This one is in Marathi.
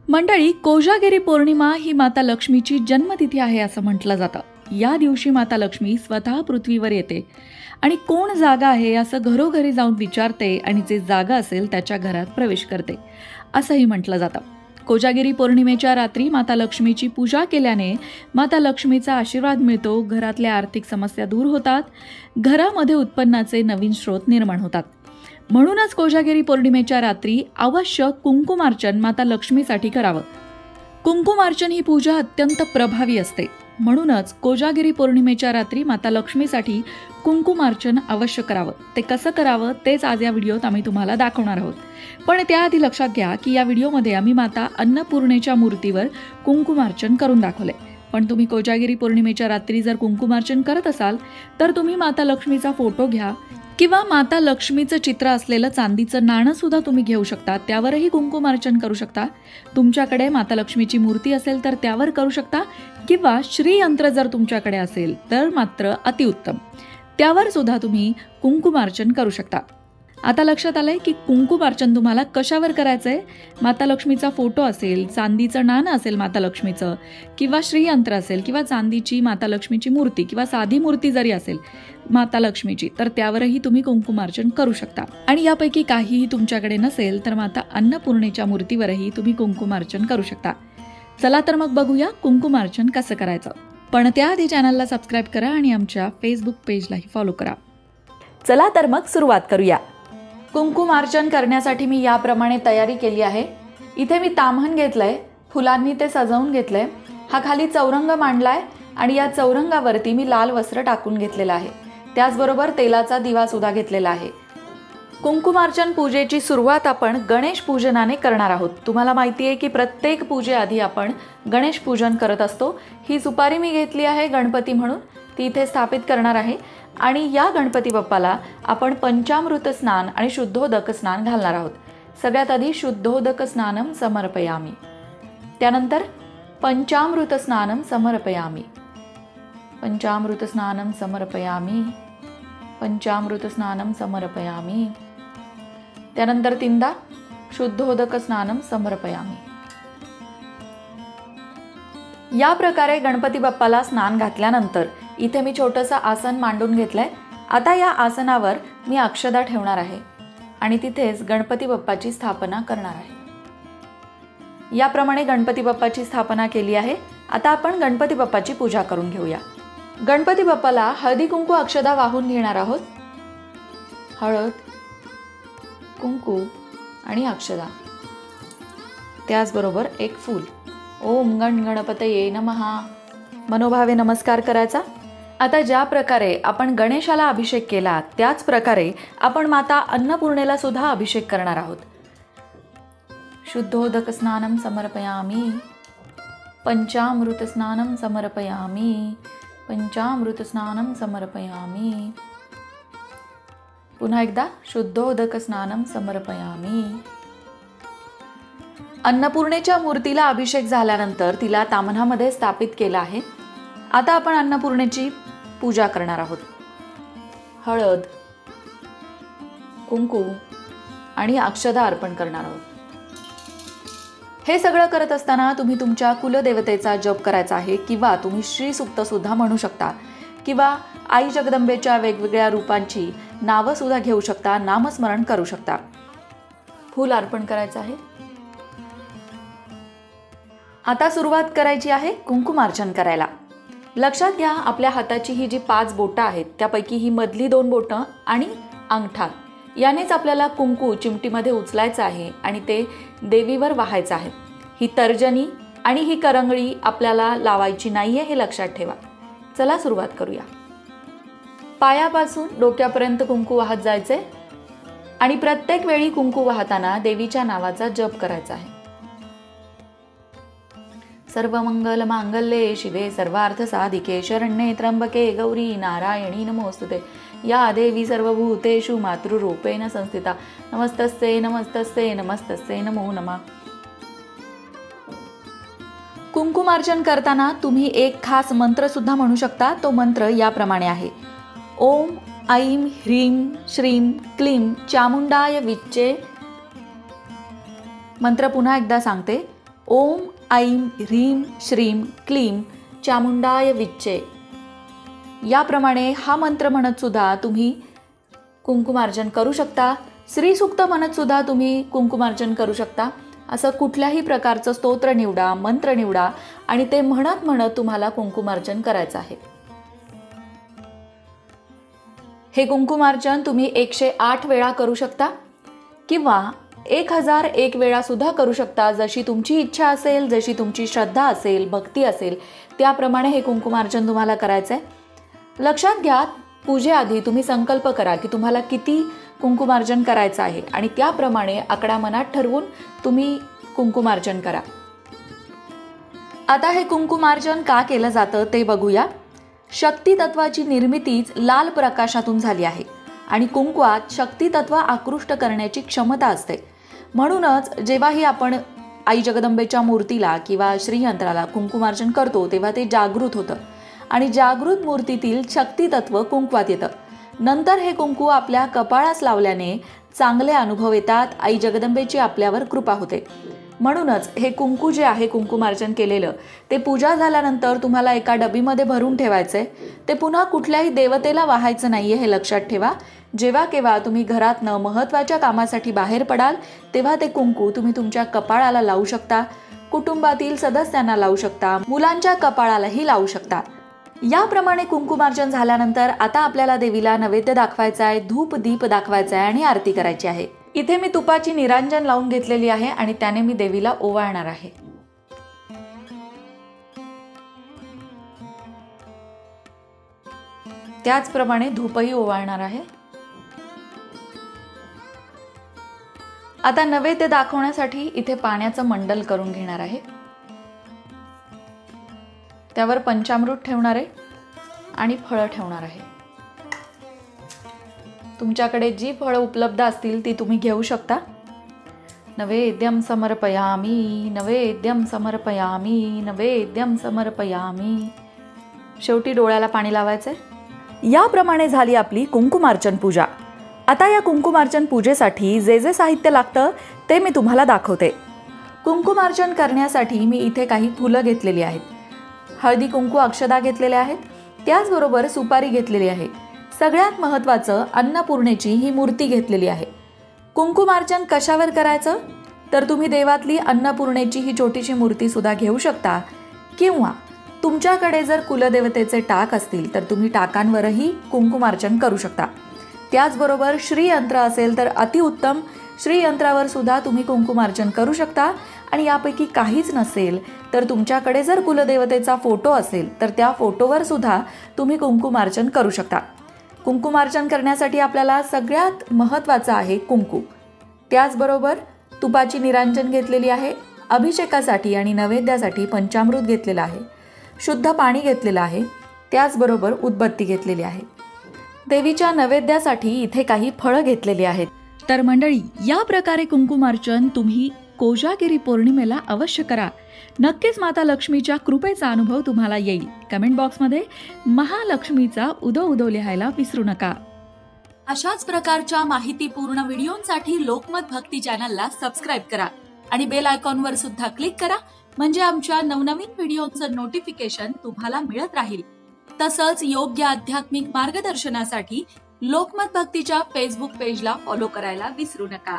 मंडळी, कोजागिरी पौर्णिमा ही माता लक्ष्मीची जन्मतिथी आहे असं म्हटलं जातं. या दिवशी माता लक्ष्मी स्वतः पृथ्वीवर येते आणि कोण जागा आहे असं घरोघरी जाऊन विचारते आणि जे जागा असेल त्याच्या घरात प्रवेश करते असंही म्हटलं जातं. कोजागिरी पौर्णिमेच्या रात्री माता लक्ष्मीची पूजा केल्याने माता लक्ष्मीचा आशीर्वाद मिळतो, घरातल्या आर्थिक समस्या दूर होतात, घरामध्ये उत्पन्नाचे नवीन स्रोत निर्माण होतात. म्हणूनच कोजागिरी पौर्णिमेच्या रात्री अवश्य कुंकुमार्चन माता लक्ष्मीसाठी करावं. कुंकुमार्चन ही पूजा अत्यंत प्रभावी असते. म्हणूनच कोजागिरी पौर्णिमेच्या रात्री माता लक्ष्मीसाठी कुंकुमार्चन अवश्य करावं. ते कसं करावं तेच आज या व्हिडिओत आम्ही तुम्हाला दाखवणार आहोत. पण त्याआधी लक्षात घ्या की या व्हिडिओमध्ये आम्ही माता अन्नपूर्णेच्या मूर्तीवर कुंकुमार्चन करून दाखवले. पण तुम्ही कोजागिरी पौर्णिमेच्या रात्री जर कुंकुमार्चन करत असाल तर तुम्ही माता लक्ष्मीचा फोटो घ्या किंवा माता लक्ष्मीचं चित्र असलेलं चांदीचं नाणं सुद्धा तुम्ही घेऊ शकता, त्यावरही कुंकुमार्चन करू शकता. तुमच्याकडे माता लक्ष्मीची मूर्ती असेल तर त्यावर करू शकता किंवा श्रीयंत्र जर तुमच्याकडे असेल तर मात्र अतिउत्तम, त्यावर सुद्धा तुम्ही कुंकुमार्चन करू शकता. आता लक्षात आलंय की कुंकुमार्चन तुम्हाला कशावर करायचंय. माता लक्ष्मीचा फोटो असेल, चांदीचं नाणं असेल माता लक्ष्मीचं, किंवा श्रीयंत्र असेल, किंवा चांदीची माता लक्ष्मीची मूर्ती किंवा साधी मूर्ती जरी असेल माता लक्ष्मीची तर त्यावरही तुम्ही कुंकुमार्चन करू शकता. आणि यापैकी काहीही तुमच्याकडे नसेल तर माता अन्नपूर्णेच्या मूर्तीवरही तुम्ही कुंकुमार्चन करू शकता. चला तर मग बघूया कुंकुमार्चन कसं करायचं. पण त्याआधी चॅनलला सबस्क्राईब करा आणि आमच्या फेसबुक पेजलाही फॉलो करा. चला तर मग सुरुवात करूया. कुंकुमार्चन करण्यासाठी मी याप्रमाणे तयारी केली आहे. इथे मी ताम्हण घेतलंय, फुलांनी ते सजवून घेतलंय. हा खाली चौरंग मांडलाय आणि या चौरंगावरती मी लाल वस्त्र टाकून घेतलेलं आहे. त्याचबरोबर तेलाचा दिवा सुद्धा घेतलेला आहे. कुंकुमार्चन पूजेची सुरुवात आपण गणेश पूजनाने करणार आहोत. तुम्हाला माहिती आहे की प्रत्येक पूजेआधी आपण गणेश पूजन करत असतो. ही सुपारी मी घेतली आहे गणपती म्हणून, ती इथे स्थापित करणार आहे. आणि या गणपती बाप्पाला आपण पंचामृत स्नान आणि शुद्धोदक स्नान घालणार आहोत. सगळ्यात आधी शुद्धोदक स्नानम समर्पयामी, त्यानंतर पंचामृत स्नानम समर्पयामी, पंचामृत स्नानम समर्पयामी, पंचामृत स्नानम समर्पयामी, त्यानंतर तीनदा शुद्धोदक स्नानम समर्पयामी. या प्रकारे गणपती बाप्पाला स्नान घातल्यानंतर इथे मी छोटंसं आसन मांडून घेतलंय. आता या आसनावर मी अक्षदा ठेवणार आहे आणि तिथेच गणपती बाप्पाची स्थापना करणार आहे. याप्रमाणे गणपती बाप्पाची स्थापना केली आहे. आता आपण गणपती बाप्पाची पूजा करून घेऊया. गणपती बाप्पाला हळदी कुंकू अक्षदा वाहून घेणार आहोत. हळद, कुंकू आणि अक्षदा, त्याचबरोबर एक फूल. ओम गण गणपतये नमः मनोभावे नमस्कार करायचा. आता ज्या प्रकारे आपण गणेशाला अभिषेक केला त्याच प्रकारे आपण माता अन्नपूर्णेला सुद्धा अभिषेक करणार आहोत. शुद्धोदक स्नानम समर्पयामी, पंचामृत स्नानम समर्पयामी, पंचामृत स्नानम समर्पयामी. पुन्हा एकदा शुद्धोदक स्नानम समर्पयामी. अन्नपूर्णेच्या मूर्तीला अभिषेक झाल्यानंतर तिला ताम्हणामध्ये स्थापित केला आहे. आता आपण अन्नपूर्णेची पूजा करणार आहोत. हळद, कुंकू आणि अक्षदा अर्पण करणार आहोत. हे सगळं करत असताना तुम्ही तुमच्या कुलदेवतेचा जप करायचा आहे किंवा तुम्ही श्री सूक्त सुद्धा म्हणू शकता किंवा आई जगदंबेच्या वेगवेगळ्या रूपांची नावं सुद्धा घेऊ शकता, नामस्मरण करू शकता. फूल अर्पण करायचं आहे. आता सुरुवात करायची आहे कुंकुमार्चन करायला. लक्षात घ्या, आपल्या हाताची ही जी 5 बोटं आहेत त्यापैकी ही मधली 2 बोटं आणि अंगठा यानेच आपल्याला कुंकू चिमटीमध्ये उचलायचं आहे आणि ते देवीवर वाहायचं आहे. ही तर्जनी आणि ही करंगळी आपल्याला लावायची नाहीये, हे लक्षात ठेवा. चला सुरुवात करूया. पायापासून डोक्यापर्यंत कुंकू वाहत जायचे आणि प्रत्येक वेळी कुंकू वाहताना देवीच्या नावाचा जप करायचा आहे. सर्वमंगल मांगल्ये शिवे सर्वार्थ साधिके शरण्ये त्र्यंबके गौरी नारायणी नमोस्तुते. या देवी सर्वभूतेषु मातृरूपेण संस्थिता. नमस्तस्ये नमस्तस्ये नमस्तस्ये नमो नमः. कुंकुमार्चन करताना तुम्ही एक खास मंत्र सुद्धा म्हणू शकता. तो मंत्र याप्रमाणे आहे. ओम ऐं ह्रीं श्रीं क्लीं चामुंडाय विच्चे. मंत्र पुन्हा एकदा सांगते. ओम ऐं ह्रीं श्रीं क्लीं चामुंडाय विच्चे याप्रमाणे हा मंत्र म्हणत सुद्धा तुम्ही कुंकुमार्चन करू शकता. श्रीसूक्त म्हणत सुद्धा तुम्ही कुंकुमार्चन करू शकता. असं कुठल्याही प्रकारचं स्तोत्र निवडा, मंत्र निवडा आणि ते म्हणत म्हणत तुम्हाला कुंकुमार्चन करायचं आहे. हे कुंकुमार्चन तुम्ही 108 वेळा करू शकता किंवा 1001 वेळा सुद्धा करू शकता. जशी तुमची इच्छा असेल, जशी तुमची श्रद्धा असेल, भक्ती असेल त्याप्रमाणे हे कुंकुमार्चन तुम्हाला करायचं आहे. लक्षात घ्या, पूजेआधी तुम्ही संकल्प करा की तुम्हाला किती कुंकुमार्चन करायचं आहे आणि त्याप्रमाणे आकडा मनात ठरवून तुम्ही कुंकुमार्चन करा. आता हे कुंकुमार्चन का केलं जातं ते बघूया. शक्ती तत्वाची निर्मितीच लाल प्रकाशातून झाली आहे आणि कुंकवात शक्ती तत्व आकृष्ट करण्याची क्षमता असते. म्हणूनच जेव्हाही आपण आई जगदंबेच्या मूर्तीला किंवा श्रीयंत्राला कुंकुमार्चन करतो तेव्हा ते जागृत होतं आणि जागृत मूर्तीतील शक्ती तत्व कुंकवात येतं. नंतर हे कुंकू आपल्या कपाळास लावल्याने चांगले अनुभव येतात. आई जगदंबेची आपल्यावर कृपा होते. म्हणूनच हे कुंकू जे आहे कुंकुमार्चन केलेलं ते पूजा झाल्यानंतर तुम्हाला एका डबीमध्ये भरून ठेवायचंय. ते पुन्हा कुठल्याही देवतेला वाहायचं नाहीये हे लक्षात ठेवा. जेव्हा केव्हा तुम्ही घरातनं महत्त्वाच्या कामासाठी बाहेर पडाल तेव्हा ते कुंकू तुम्ही तुमच्या कपाळाला लावू शकता, कुटुंबातील सदस्यांना लावू शकता, मुलांच्या कपाळालाही लावू शकता. याप्रमाणे कुंकुमार्चन झाल्यानंतर आता आपल्याला देवीला नैवेद्य दाखवायचा आहे, धूप दीप दाखवायचा आहे आणि आरती करायची आहे. इथे मी तुपाची निरांजन लावून घेतलेली आहे आणि त्याने मी देवीला ओवाळणार आहे. त्याचप्रमाणे धूपही ओवाळणार आहे. आता नैवेद्य दाखवण्यासाठी इथे पाण्याचं मंडल करून घेणार आहे. त्यावर पंचामृत ठेवणार आहे आणि फळं ठेवणार आहे. तुमच्याकडे जी फळं उपलब्ध असतील ती तुम्ही घेऊ शकता. नैवेद्यम समर्पयामी, नैवेद्यम समर्पयामी, नैवेद्यम समर्पयामी. शेवटी डोळ्याला पाणी लावायचंय. याप्रमाणे झाली आपली कुंकुमार्चन पूजा. आता या कुंकुमार्चन पूजेसाठी जे जे साहित्य लागतं ते मी तुम्हाला दाखवते. कुंकुमार्चन करण्यासाठी मी इथे काही फुलं घेतलेली आहेत, हळदी कुंकू अक्षदा घेतलेल्या आहेत, त्याचबरोबर सुपारी घेतलेली आहे. सगळ्यात महत्त्वाचं अन्नपूर्णेची ही मूर्ती घेतलेली आहे. कुंकुमार्चन कशावर करायचं तर तुम्ही देवातली अन्नपूर्णेची ही छोटीशी मूर्ती सुद्धा घेऊ शकता किंवा तुमच्याकडे जर कुलदेवतेचे टाक असतील तर तुम्ही टाकांवरही कुंकुमार्चन करू शकता. त्याचबरोबर श्रीयंत्र असेल तर अतिउत्तम, श्रीयंत्रावर सुद्धा तुम्ही कुंकुमार्चन करू शकता. आणि यापैकी काहीच नसेल तर तुमच्याकडे जर कुलदेवतेचा फोटो असेल तर त्या फोटोवर सुद्धा तुम्ही कुंकुमार्चन करू शकता. कुंकुमार्चन करण्यासाठी आपल्याला सगळ्यात महत्त्वाचं आहे कुंकू. त्याचबरोबर तुपाची निरांजन घेतलेली आहे, अभिषेकासाठी आणि नैवेद्यासाठी पंचामृत घेतलेलं आहे, शुद्ध पाणी घेतलेलं आहे, त्याचबरोबर उदबत्ती घेतलेली आहे. देवीच्या नैवेद्यासाठी इथे काही फळं घेतलेली आहेत. तर मंडळी, या प्रकारे कुंकुमार्चन तुम्ही कोजागिरी पौर्णिमेला अवश्य करा. नक्कीच माता लक्ष्मीच्या कृपेचा अनुभव तुम्हाला येईल. कमेंट बॉक्समध्ये महालक्ष्मीचा उदो उदो लिहायला विसरू नका. अशाच प्रकारच्या माहितीपूर्ण व्हिडिओंसाठी लोकमत भक्ती चॅनलला सबस्क्राईब करा आणि बेल आयकॉनवर सुद्धा क्लिक करा, म्हणजे आमच्या नवनवीन व्हिडिओचं नोटिफिकेशन तुम्हाला मिळत राहील. तसंच योग्य आध्यात्मिक मार्गदर्शनासाठी लोकमत भक्तीच्या फेसबुक पेजला फॉलो करायला विसरू नका.